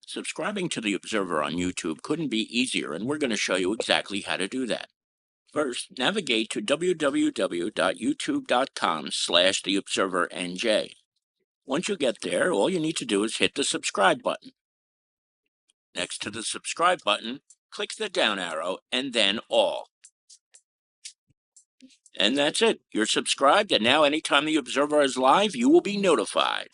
Subscribing to The Observer on YouTube couldn't be easier, and we're going to show you exactly how to do that. First, navigate to www.youtube.com/theobservernj. Once you get there, all you need to do is hit the subscribe button. Next to the subscribe button, click the down arrow and then all. And that's it. You're subscribed, and now anytime The Observer is live, you will be notified.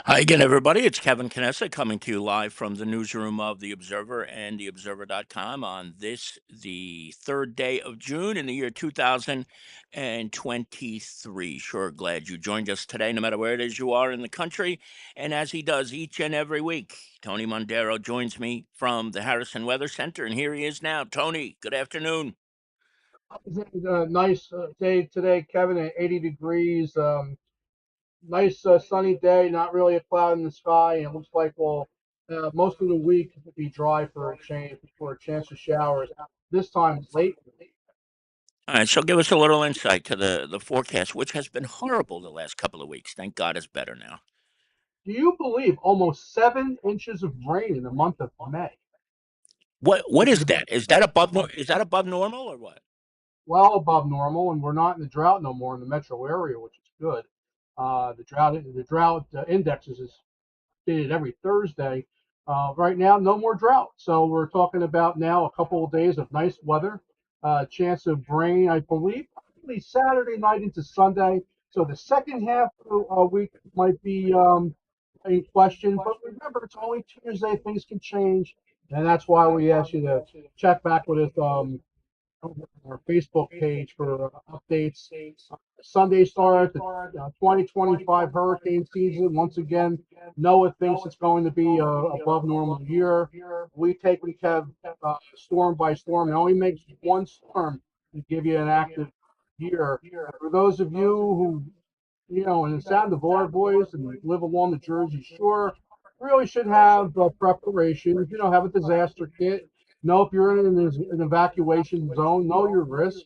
Hi again, everybody. It's Kevin Canessa coming to you live from the newsroom of The Observer and TheObserver.com on this, the third day of June in the year 2023. Sure glad you joined us today, no matter where it is you are in the country. And as he does each and every week, Tony Mondaro joins me from the Harrison Weather Center, and here he is now. Tony, good afternoon. Nice day today, Kevin, at 80 degrees. Nice sunny day, not really a cloud in the sky, and it looks like most of the week will be dry for a change, for a chance of showers. This time late. All right, so give us a little insight to the forecast, which has been horrible the last couple of weeks. Thank God it's better now. Do you believe almost 7 inches of rain in the month of May? What is that? Is that above normal or what? Well above normal, and we're not in the drought no more in the metro area, which is good. The drought indexes is updated every Thursday. Right now, no more drought. So we're talking about now a couple of days of nice weather. Chance of rain, I believe, probably Saturday night into Sunday. So the second half of the week might be in question. But remember, it's only Tuesday. Things can change. And that's why we ask you to check back with us our Facebook page for updates. Sunday starts the 2025 hurricane season. Once again, NOAA thinks it's going to be above normal year. We take storm by storm. It only makes one storm to give you an active year. For those of you who, in the sound of our voice and live along the Jersey Shore, really should have preparation. Have a disaster kit. Know if you're in an evacuation zone. Know your risk.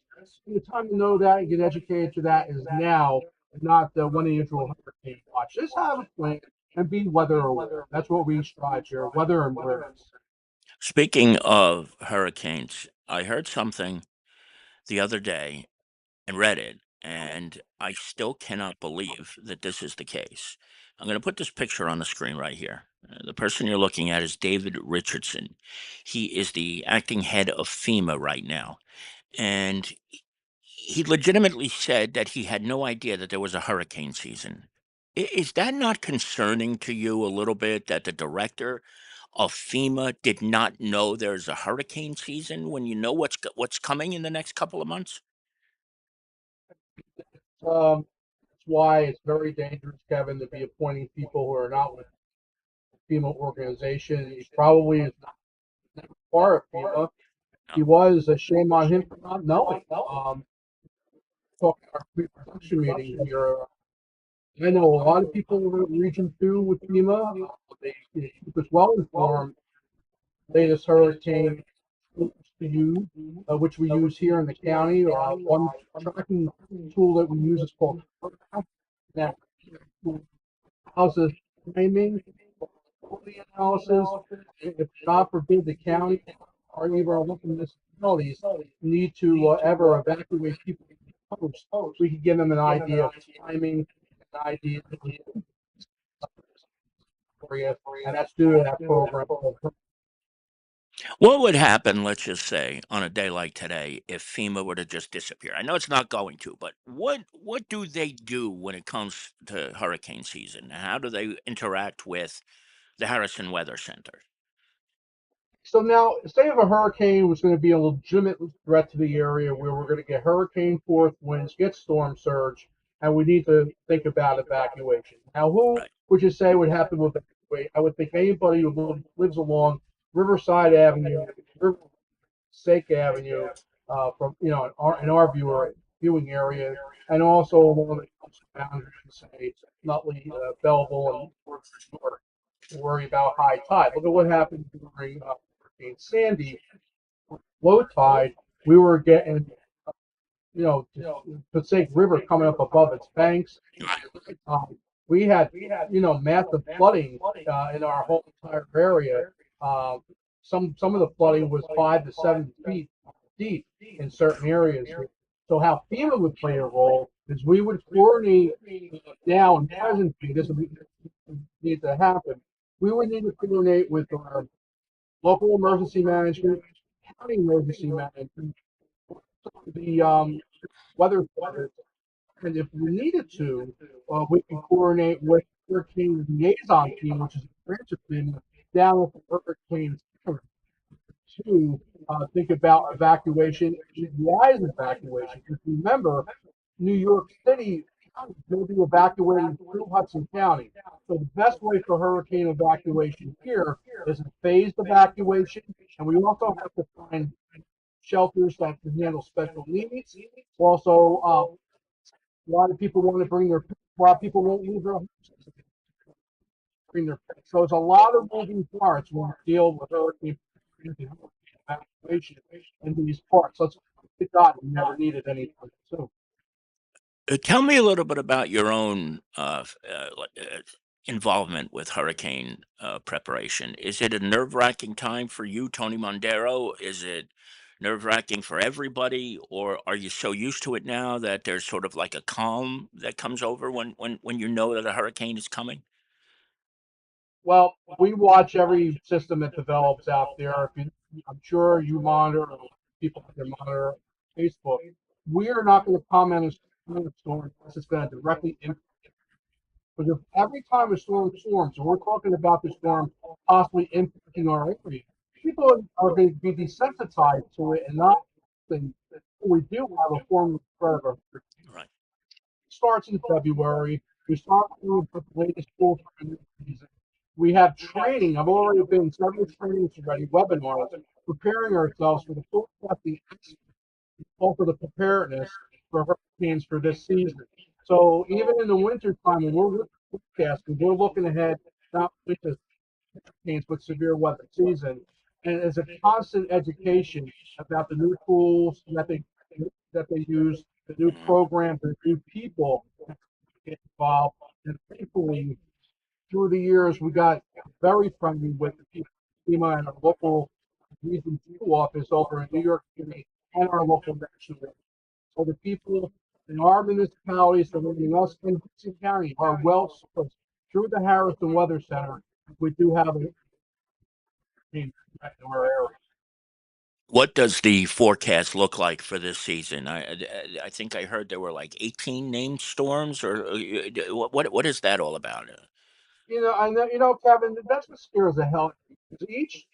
And the time to know that and get educated to that is now, not when the usual hurricane watch. Just have a plan and be weather aware. That's what we strive here, weather and awareness. Speaking of hurricanes, I heard something the other day and read it, and I still cannot believe that this is the case. I'm going to put this picture on the screen right here. The person you're looking at is David Richardson. He is the acting head of FEMA right now. And he legitimately said that he had no idea that there was a hurricane season. Is that not concerning to you a little bit that the director of FEMA did not know there's a hurricane season when you know what's coming in the next couple of months? That's why it's very dangerous, Kevin, to be appointing people who are not with the FEMA organization. He probably is not part of FEMA. He was. A shame on him for not knowing. Talking our pre-production meeting here. I know a lot of people in Region 2 with FEMA. They keep us well informed. Latest hurricane to use, which we use here in the county. One tracking tool that we use is called that houses timing, analysis. If God forbid the county or even our local municipalities need to ever evacuate people from the coast, we can give them an idea of timing, an idea area, and that's due to that program called. What would happen, let's just say, on a day like today if FEMA were to just disappear? I know it's not going to, but what do they do when it comes to hurricane season? How do they interact with the Harrison Weather Center? So now, say if a hurricane was going to be a legitimate threat to the area where we're going to get hurricane force winds, get storm surge, and we need to think about evacuation. Now, who Right. would you say would have to evacuate? I would think anybody who lives along Riverside Avenue, Sake Avenue, from in our viewing area, and also along the coastal boundary, say Nutley, Belleville, and York, worry about high tide. Look at what happened during Hurricane Sandy. Low tide, we were getting, the Passaic River coming up above its banks. Um, we had, massive flooding in our whole entire area. Uh, some of the flooding was 5 to 7 feet deep in certain areas. So how FEMA would play a role is we would coordinate now in present day. This would need to happen. We would need to coordinate with our local emergency management, county emergency management, the weather centers, and if we needed to, we can coordinate with hurricane liaison team, which is a branch of FEMA, down with the hurricane center to think about evacuation, wise evacuation. Because remember, New York City will be evacuating through Hudson County. So the best way for hurricane evacuation here is a phased evacuation, and we also have to find shelters that can handle special needs. Also, a lot of people want to bring their pets. A lot of people won't leave their houses, bring their pets. So there's a lot of moving parts when we deal with hurricane evacuation in these parts. Let's thank God we never needed any. So Tell me a little bit about your own involvement with hurricane preparation. Is it a nerve-wracking time for you, Tony Mondaro? Is it nerve-wracking for everybody, or are you so used to it now that there's sort of like a calm that comes over when you know that a hurricane is coming? well, we watch every system that develops out there. I'm sure you monitor, people out there monitor Facebook. We are not going to comment on a storm unless it's going to directly impact. Because if every time a storm forms, and we're talking about the storm possibly impacting our area, people are going to be desensitized to it and not think that we do have a form of threat of a Right. starts in February. We start with the latest school for the new season. We have training. I've already been several trainings already, webinars, preparing ourselves for the forecasting, also the preparedness for hurricanes for this season. So even in the winter time, when we're forecasting, we're looking ahead not only to hurricanes but severe weather season, and it's a constant education about the new tools that they use, the new Mhm. programs, the new people that get involved, and thankfully through the years we got very friendly with the people, FEMA and our local Region 2 office over in New York City and our local national. So the people in our municipalities surrounding us in Hudson County are well served through the Harrison Weather Center. We do have a in our area. What does the forecast look like for this season? I think I heard there were like 18 named storms, or what is that all about? Kevin, that's what scares the hell out of me. 'Cause each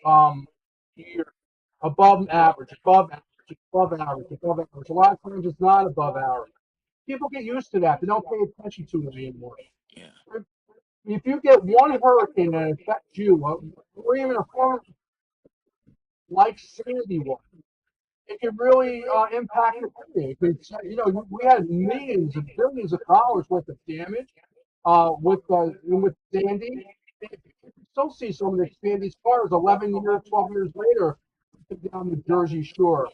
year above average, above average, above average, above average. A lot of times it's not above average. People get used to that. They don't pay attention to it anymore. Yeah. If you get one hurricane that affects you, or even a storm like Sandy was, it can really impact your company. Because, we had millions and billions of dollars worth of damage with Sandy. You still see some of the Sandy's cars 11 years, 12 years later down the Jersey Shore.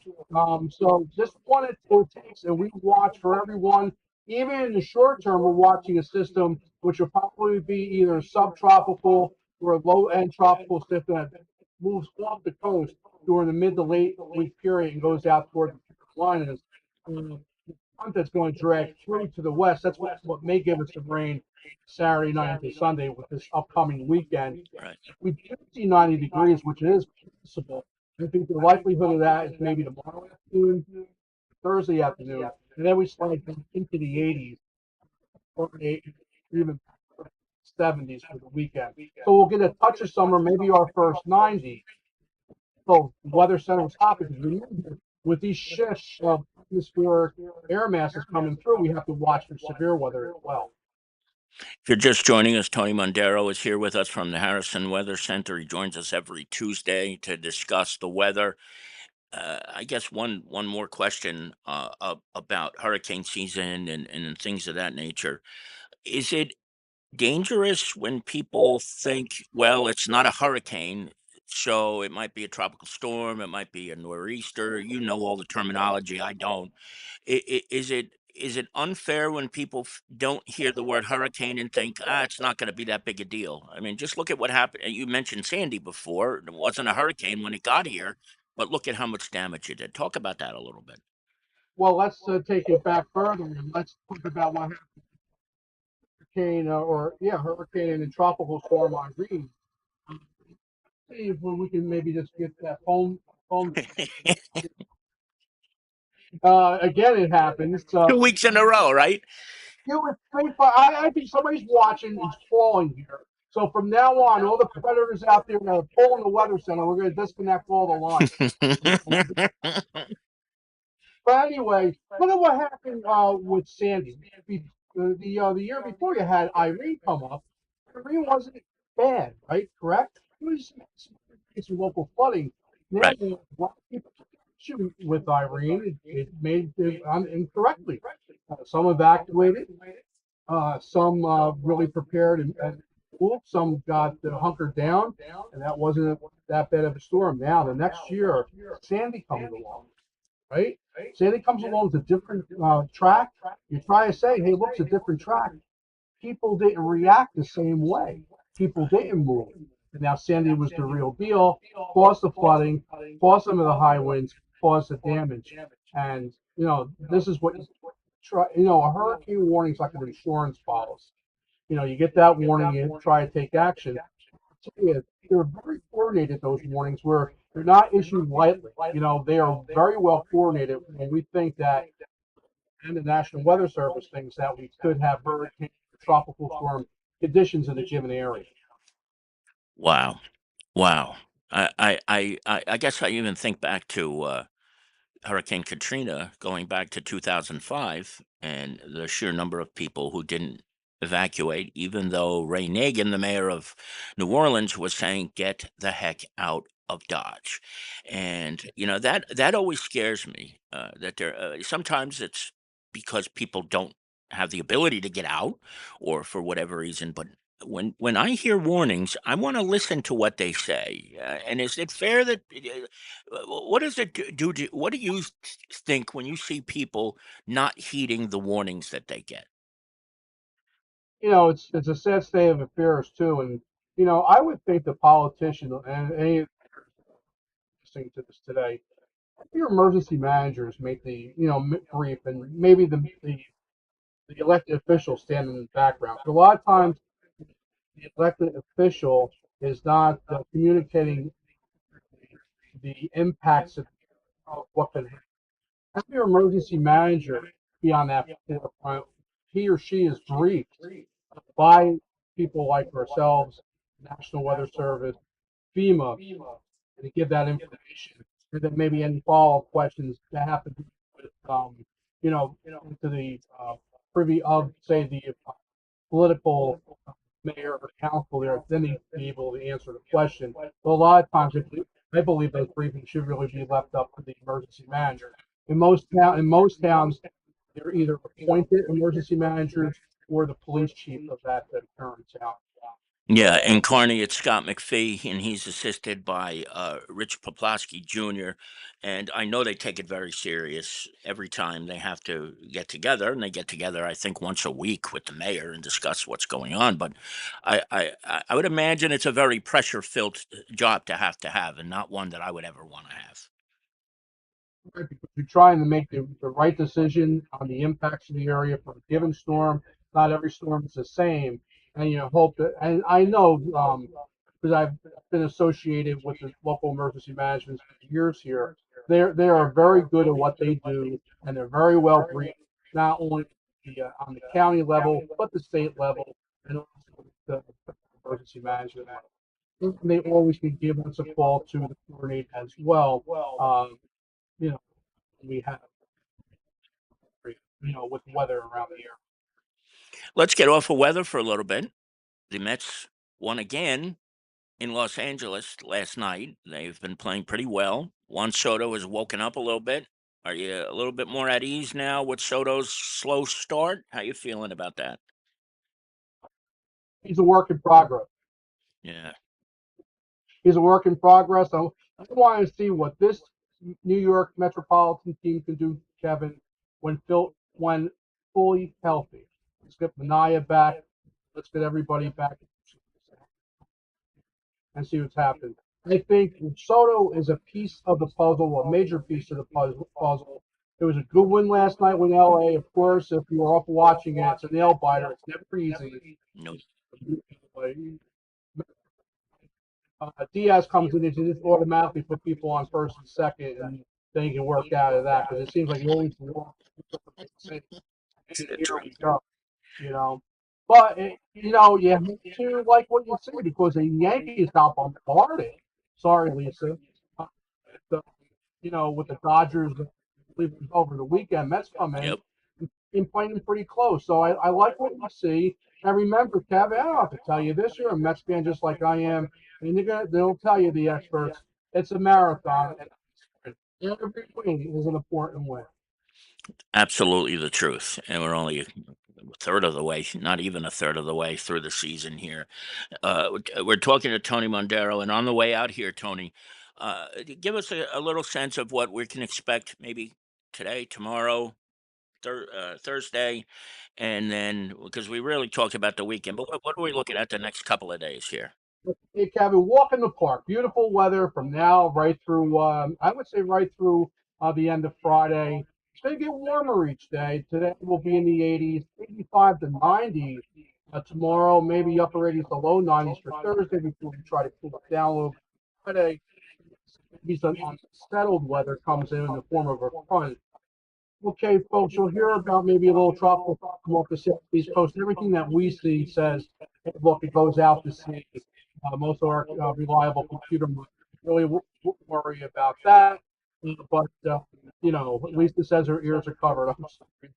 So just one it takes, and we watch for everyone. Even in the short term, we're watching a system which will probably be either subtropical or a low-end tropical system that moves off the coast during the mid to late week period and goes out toward the Carolinas. Front that's going to drag through to the west. That's what may give us some rain Saturday night into Sunday with this upcoming weekend. Right. If we do see 90 degrees, which is possible, I think the likelihood of that is maybe tomorrow afternoon, Thursday afternoon, and then we slide back into the 80s or even 70s for the weekend. So we'll get a touch of summer, maybe our first 90. So the Weather Center was happy because remember, with these shifts of atmospheric air masses coming through, we have to watch for severe weather as well. If you're just joining us, Tony Mondaro is here with us from the Harrison Weather Center. He joins us every Tuesday to discuss the weather. I guess one more question about hurricane season and things of that nature. Is it dangerous when people think, well, it's not a hurricane, so it might be a tropical storm, it might be a nor'easter. You know all the terminology. I don't. Is it unfair when people don't hear the word hurricane and think, it's not going to be that big a deal? I mean, just look at what happened. You mentioned Sandy before. It wasn't a hurricane when it got here, but look at how much damage it did. Talk about that a little bit. Well, let's take it back further and let's talk about what hurricane hurricane and tropical storm Irene. See if we can maybe just get that phone. Again, it happens. 2 weeks in a row, right? You would think, I think somebody's watching and calling here. So from now on, all the predators out there that are pulling the weather center, we're going to disconnect all the lines. But anyway, look at what happened with Sandy. The year before, you had Irene come up. Irene wasn't bad, right? Correct. It was some local flooding. Now, Right. a lot of people took issue with Irene. It made it incorrectly. Some evacuated. Some really prepared and cool. Some got hunkered down, and that wasn't that bad of a storm. Now, the next year, Sandy comes along, right? Sandy comes along with a different track. You try to say, hey, look, it's a different track. People didn't react the same way. People didn't move. And now Sandy was the real deal, caused the flooding, caused some of the high winds, caused the damage. And, this is what you try, a hurricane warning is like an insurance policy. You get that warning, you try to take action. They're very coordinated, those warnings, where they're not issued lightly. They are very well coordinated, and we think that, and the National Weather Service thinks that we could have hurricane or tropical storm conditions in a given area. Wow. Wow. I guess I even think back to Hurricane Katrina going back to 2005 and the sheer number of people who didn't evacuate, even though Ray Nagin, the mayor of New Orleans, was saying, get the heck out of Dodge. And, that always scares me that sometimes it's because people don't have the ability to get out or for whatever reason, but when I hear warnings, I want to listen to what they say. And is it fair that what does it what do you think when you see people not heeding the warnings that they get? It's a sad state of affairs too, and I would think the politician and any listening to this today, your emergency managers make the brief, and maybe the elected officials stand in the background. A lot of times, the elected official is not communicating the impacts of what can happen. Have your emergency manager be on that forefront. He or she is briefed by people like ourselves, National Weather Service, FEMA, to give that information. And then maybe any follow-up questions that have to do with, into the privy of, say, the political mayor or council there, then he'd be able to answer the question. But a lot of times, I believe those briefings should really be left up to the emergency manager. In most towns, they're either appointed emergency managers or the police chief of that current town. Yeah, in Kearney, it's Scott McPhee, and he's assisted by Rich Poplawski Jr. And I know they take it very serious every time they have to get together, and they get together, I think, once a week with the mayor and discuss what's going on. But I would imagine it's a very pressure-filled job to have, and not one that I would ever want to have. Right, because you're trying to make the right decision on the impacts of the area for a given storm, Not every storm is the same, and you hope that. And I know because I've been associated with the local emergency management for years here. They are very good at what they do, and they're very well briefed, not only on the county level but the state level and also the emergency management level. And they always can give us a call to the coordinate as well. Um, you know, we have with weather around the area. Let's get off of weather for a little bit. The Mets won again in Los Angeles last night. They've been playing pretty well. Juan Soto has woken up a little bit. Are you a little bit more at ease now with Soto's slow start? How you feeling about that? He's a work in progress. Yeah. He's a work in progress. I want to see what this New York Metropolitan team can do, Kevin, when fully healthy. Let's get Mania back. Let's get everybody back and see what's happened. I think Soto is a piece of the puzzle, a major piece of the puzzle. It was a good win last night with LA. Of course, if you were up watching it, it's a nail biter. It's never easy. No. Diaz comes in and just automatically put people on first and second, and then you can work out of that because it seems like you always walk. And here It's right. we go, you know. But you have to like what you say because the Yankees got bombarded. Sorry, Lisa. Uh, the, with the Dodgers, over the weekend, Mets come in Yep. and playing pretty close. So I like what you see. And remember, Kevin, I don't have to tell you this. You're a Mets fan just like I am, and they'll tell you the experts. It's a marathon, and every win is an important win. Absolutely the truth. And we're only a third of the way, not even a third of the way through the season here. We're talking to Tony Mondaro, and on the way out here, Tony, give us a little sense of what we can expect maybe today, tomorrow, Thursday, and then because we really talked about the weekend, but what are we looking at the next couple of days here? Hey, Kevin, walk in the park. Beautiful weather from now right through, I would say right through the end of Friday. It's going to get warmer each day. Today will be in the 80s, 85 to 90. Tomorrow, maybe upper 80s to low 90s for Thursday before we try to cool it down a little bit. Friday, maybe some unsettled weather comes in the form of a front. Okay, folks, you'll hear about maybe a little tropical come off the southeast coast. Everything that we see says, hey, look, it goes out to sea. Most of our reliable computer really worry about that. But at least it says her ears are covered. I'm sorry.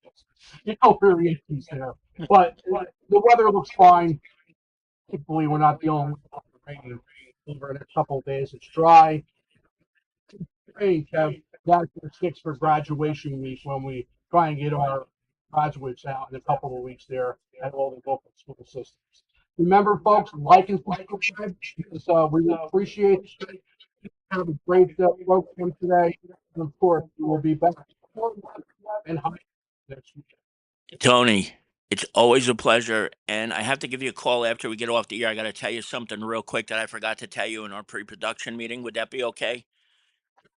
We're Yankees there. But the weather looks fine. Hopefully, we're not dealing with rain over the next couple of days. It's dry. Hey, Kev, that's for six for graduation week when we try and get our graduates out in a couple of weeks there at all the local school systems. Remember, folks, like and subscribe because we appreciate it. Have a great program today. And of course, we will be back and high next week. Tony, it's always a pleasure, and I have to give you a call after we get off the air. I got to tell you something real quick that I forgot to tell you in our pre-production meeting. Would that be okay?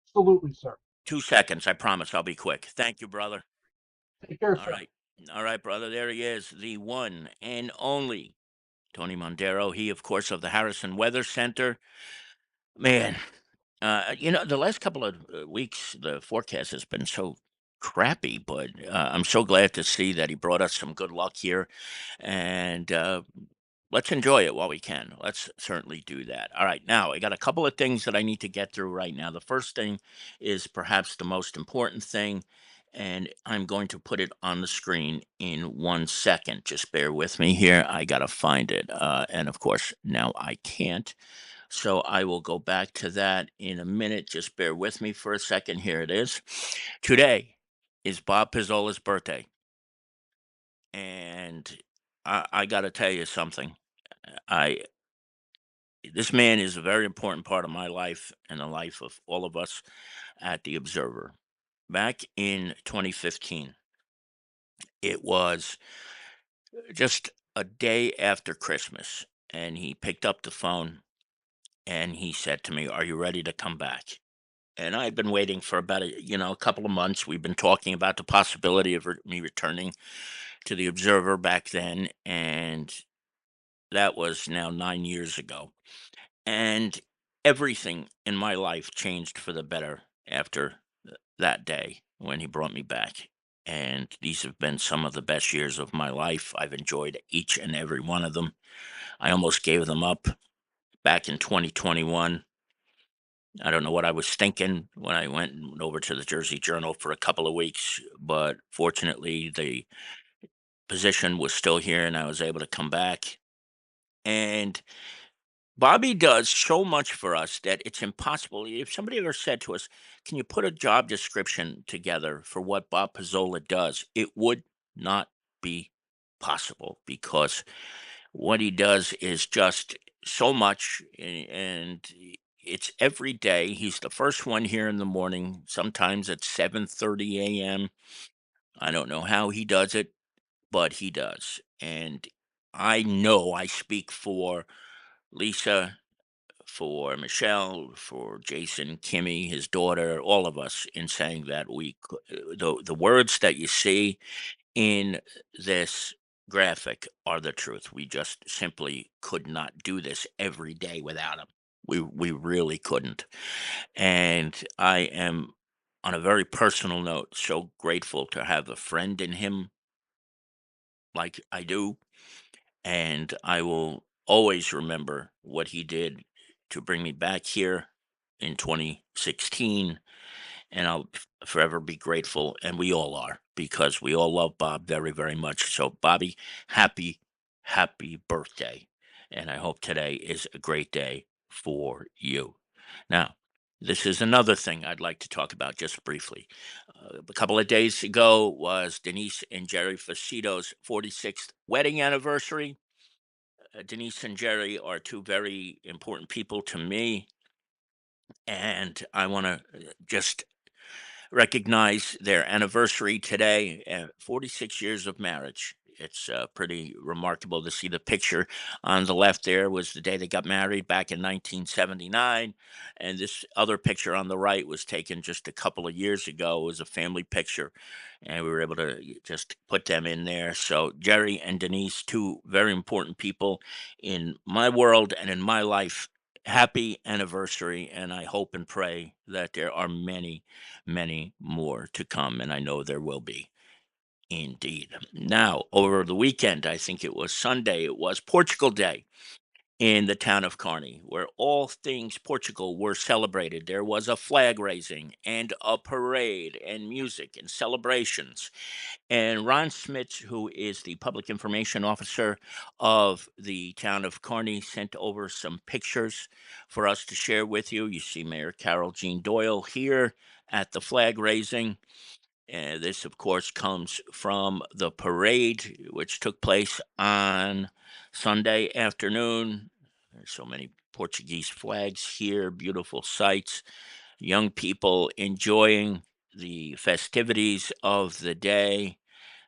Absolutely, sir. 2 seconds, I promise I'll be quick. Thank you, brother. Take care, All sir. right. All right, brother. There he is, the one and only Tony Mondaro. He, of course, of the Harrison Weather Center. Man, the last couple of weeks, the forecast has been so crappy, but I'm so glad to see that he brought us some good luck here. And let's enjoy it while we can. Let's certainly do that. All right. Now, I got a couple of things that I need to get through right now. The first thing is perhaps the most important thing, and I'm going to put it on the screen in 1 second. Just bear with me here. I got to find it. And of course, now I can't. So I will go back to that in a minute. Just bear with me for a second. Here it is. Today is Bob Pizzola's birthday. And I got to tell you something. I This man is a very important part of my life and the life of all of us at the Observer. Back in 2015, it was just a day after Christmas, and he picked up the phone and he said to me, "Are you ready to come back?" and I'd been waiting for about a couple of months. We've been talking about the possibility of me returning to the Observer back then, and that was now 9 years ago. And everything in my life changed for the better after that day when he brought me back. And these have been some of the best years of my life. I've enjoyed each and every one of them. I almost gave them up back in 2021. I don't know what I was thinking when I went over to the Jersey Journal for a couple of weeks, but fortunately, the position was still here and I was able to come back. And Bobby does so much for us that it's impossible. If somebody ever said to us, "Can you put a job description together for what Bob Pizzola does?" It would not be possible because what he does is just so much, and it's every day. He's the first one here in the morning, sometimes at 7:30 a.m. I don't know how he does it, but he does. And I know I speak for Lisa, for Michelle, for Jason, Kimmy, his daughter, all of us in saying that the words that you see in this graphic are the truth. We just simply could not do this every day without him. We really couldn't. And I am, on a very personal note, so grateful to have a friend in him like I do. And I will always remember what he did to bring me back here in 2016, and I'll forever be grateful, and we all are, because we all love Bob very, very much. So, Bobby, happy, happy birthday, and I hope today is a great day for you. Now, this is another thing I'd like to talk about just briefly. A couple of days ago was Denise and Jerry Facito's 46th wedding anniversary. Denise and Jerry are two very important people to me, and I want to just recognize their anniversary today, 46 years of marriage. It's pretty remarkable to see the picture on the left. There was the day they got married back in 1979. And this other picture on the right was taken just a couple of years ago. It was a family picture. And we were able to just put them in there. So, Jerry and Denise, two very important people in my world and in my life. Happy anniversary. And I hope and pray that there are many, many more to come, and I know there will be indeed. Now, over the weekend, I think it was Sunday, it was Portugal Day in the town of Kearney, where all things Portugal were celebrated. There was a flag raising and a parade and music and celebrations. And Ron Smith, who is the public information officer of the town of Kearney, sent over some pictures for us to share with you. You see Mayor Carol Jean Doyle here at the flag raising. And this, of course, comes from the parade, which took place on Sunday afternoon. There's so many Portuguese flags here, beautiful sights, young people enjoying the festivities of the day.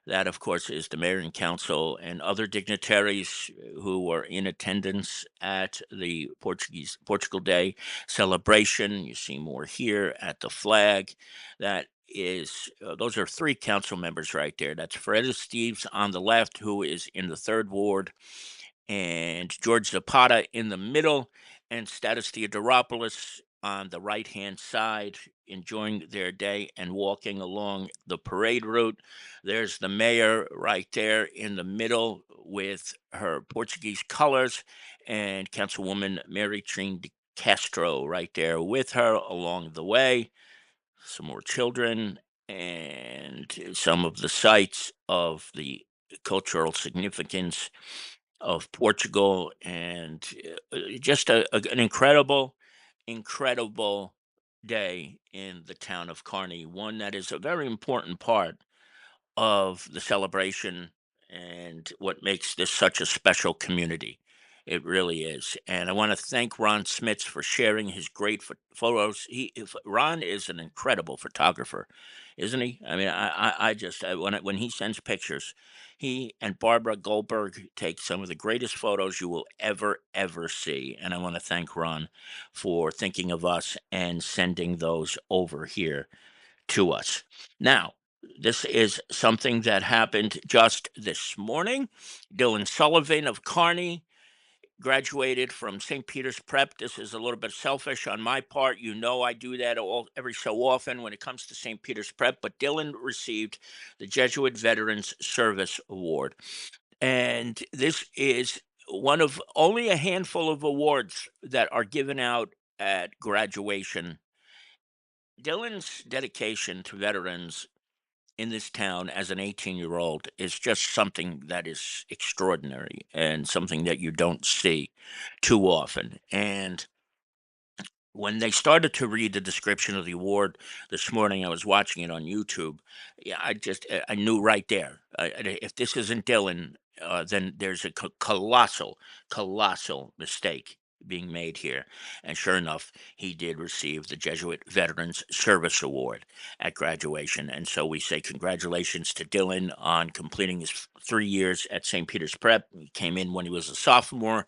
That, of course, is the mayor and council and other dignitaries who were in attendance at the Portugal Day celebration. You see more here at the flag. That is, those are three council members right there. That's Fred Steves on the left, who is in the third ward, and George Zapata in the middle, and Status Theodoropoulos on the right hand side, enjoying their day and walking along the parade route. There's the mayor right there in the middle with her Portuguese colors, and Councilwoman Mary Trine de Castro right there with her along the way. Some more children and some of the sites of the cultural significance of Portugal, and just an incredible, incredible day in the town of Kearney, one that is a very important part of the celebration and what makes this such a special community. It really is. And I want to thank Ron Smits for sharing his great photos. Ron is an incredible photographer, isn't he? I mean, I just when he sends pictures, he and Barbara Goldberg take some of the greatest photos you will ever see. And I want to thank Ron for thinking of us and sending those over here to us. Now, this is something that happened just this morning. Dylan Sullivan of Kearney graduated from St. Peter's Prep. This is a little bit selfish on my part. You know, I do that every so often when it comes to St. Peter's Prep. But Dylan received the Jesuit Veterans Service Award. And this is one of only a handful of awards that are given out at graduation. Dylan's dedication to veterans in this town as an 18-year-old is just something that is extraordinary and something that you don't see too often. And when they started to read the description of the award this morning, I was watching it on YouTube. Yeah, I knew right there. If this isn't Dylan, then there's a colossal mistake being made here. And sure enough, he did receive the Jesuit Veterans Service Award at graduation. And so we say congratulations to Dylan on completing his 3 years at St. Peter's Prep. He came in when he was a sophomore,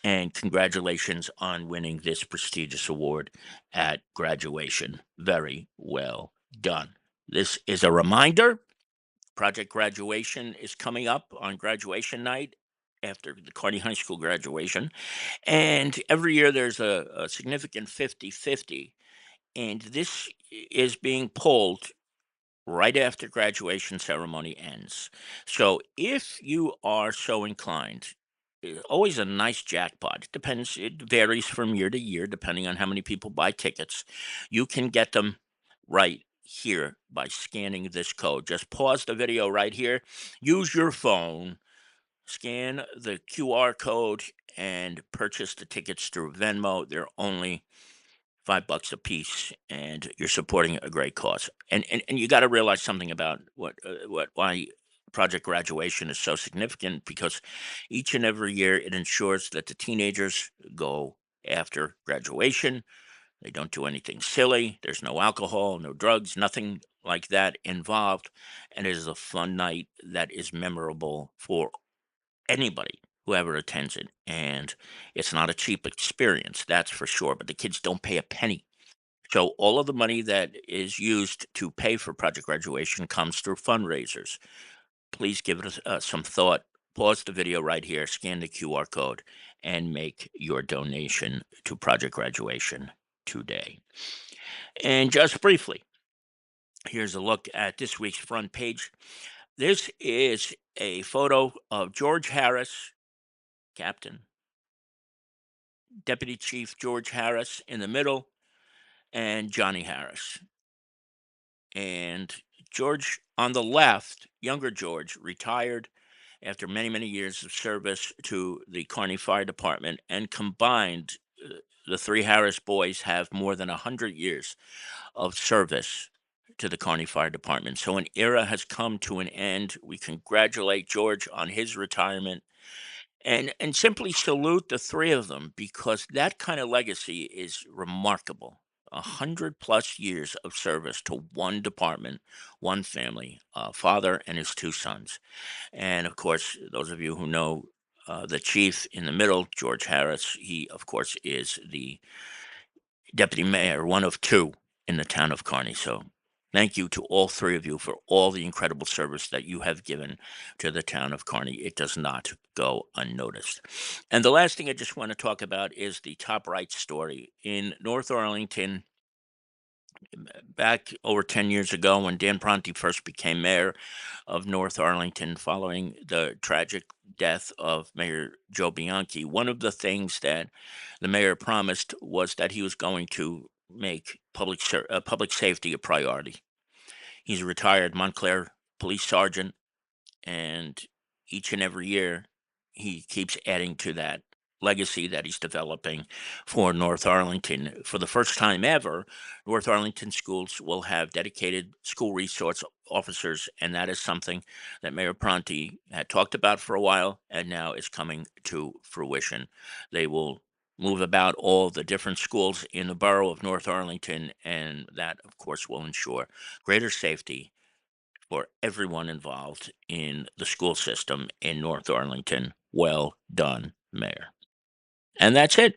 and congratulations on winning this prestigious award at graduation. Very well done. This is a reminder. Project Graduation is coming up on graduation night after the Kearney High School graduation. And every year there's a significant 50-50. And this is being pulled right after graduation ceremony ends. So if you are so inclined, always a nice jackpot. It depends. It varies from year to year, depending on how many people buy tickets. You can get them right here by scanning this code. Just pause the video right here. Use your phone, scan the QR code, and purchase the tickets through Venmo. They're only $5 a piece, and you're supporting a great cause. And you got to realize something about why Project Graduation is so significant, because each and every year it ensures that the teenagers go after graduation. They don't do anything silly. There's no alcohol, no drugs, nothing like that involved. And it is a fun night that is memorable for anybody who ever attends it. And it's not a cheap experience, that's for sure. But the kids don't pay a penny, so all of the money that is used to pay for Project Graduation comes through fundraisers. Please give it some thought. Pause the video right here, scan the QR code, and make your donation to Project Graduation today. And just briefly, here's a look at this week's front page. This is a photo of George Harris, Captain, Deputy Chief George Harris in the middle, and Johnny Harris. And George on the left, younger George, retired after many years of service to the Kearney Fire Department, and combined, the three Harris boys have more than 100 years of service to the Kearney Fire Department. So an era has come to an end. We congratulate George on his retirement, and simply salute the three of them, because that kind of legacy is remarkable. 100+ years of service to one department, one family, father and his two sons. And of course, those of you who know the chief in the middle, George Harris, he, of course, is the deputy mayor, one of two in the town of Kearney. So thank you to all three of you for all the incredible service that you have given to the town of Kearney. It does not go unnoticed. And the last thing I just want to talk about is the top right story in North Arlington. Back over 10 years ago, when Dan Pronti first became mayor of North Arlington following the tragic death of Mayor Joe Bianchi, one of the things that the mayor promised was that he was going to make public safety a priority. He's a retired Montclair police sergeant, and each and every year he keeps adding to that. legacy that he's developing for North Arlington. For the first time ever, North Arlington schools will have dedicated school resource officers, and that is something that Mayor Pronti had talked about for a while, and now is coming to fruition. They will move about all the different schools in the borough of North Arlington, and that, of course, will ensure greater safety for everyone involved in the school system in North Arlington. Well done, Mayor. And that's it.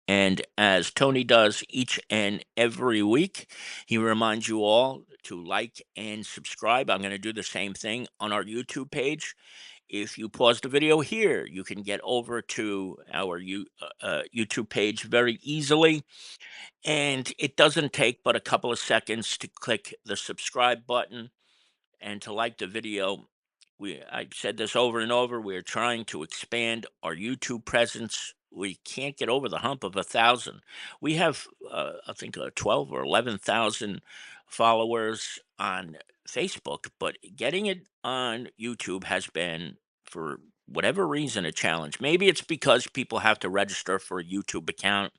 And as Tony does each and every week, he reminds you all to like and subscribe. I'm going to do the same thing on our YouTube page. If you pause the video here, you can get over to our YouTube page very easily. And it doesn't take but a couple of seconds to click the subscribe button and to like the video. I've said this over and over. We're trying to expand our YouTube presence. We can't get over the hump of 1,000. We have, I think, 12 or 11,000 followers on Facebook, but getting it on YouTube has been, for whatever reason, a challenge. Maybe it's because people have to register for a YouTube account.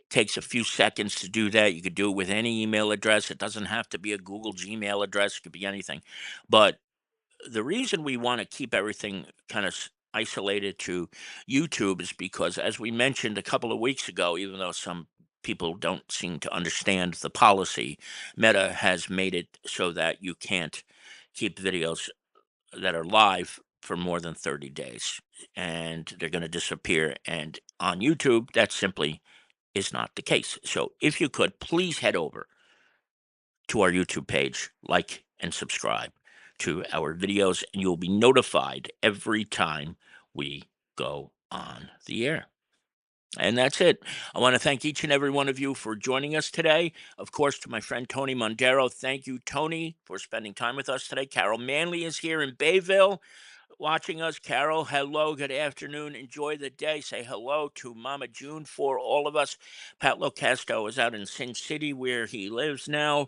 Takes a few seconds to do that. You could do it with any email address. It doesn't have to be a Google Gmail address. It could be anything. But the reason we want to keep everything kind of isolated to YouTube is because, as we mentioned a couple of weeks ago, even though some people don't seem to understand the policy, Meta has made it so that you can't keep videos that are live for more than 30 days, and they're going to disappear. And on YouTube, that simply is not the case. So if you could, please head over to our YouTube page, like and subscribe to our videos, and you'll be notified every time we go on the air. And that's it. I want to thank each and every one of you for joining us today. Of course, to my friend Tony Mondaro, thank you, Tony, for spending time with us today. Carol Manley is here in Bayville watching us. Carol, hello, good afternoon. Enjoy the day. Say hello to Mama June for all of us. Pat Locasto is out in Sin City where he lives now,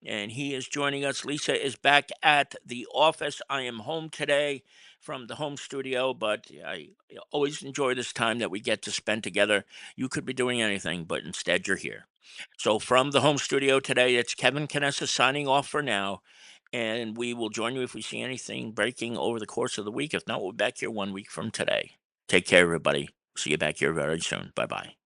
and he is joining us. Lisa is back at the office. I am home today from the home studio, but I always enjoy this time that we get to spend together. You could be doing anything, but instead you're here. So from the home studio today, it's Kevin Canessa signing off for now, and we will join you if we see anything breaking over the course of the week. If not, we'll be back here 1 week from today. Take care, everybody. See you back here very soon. Bye bye.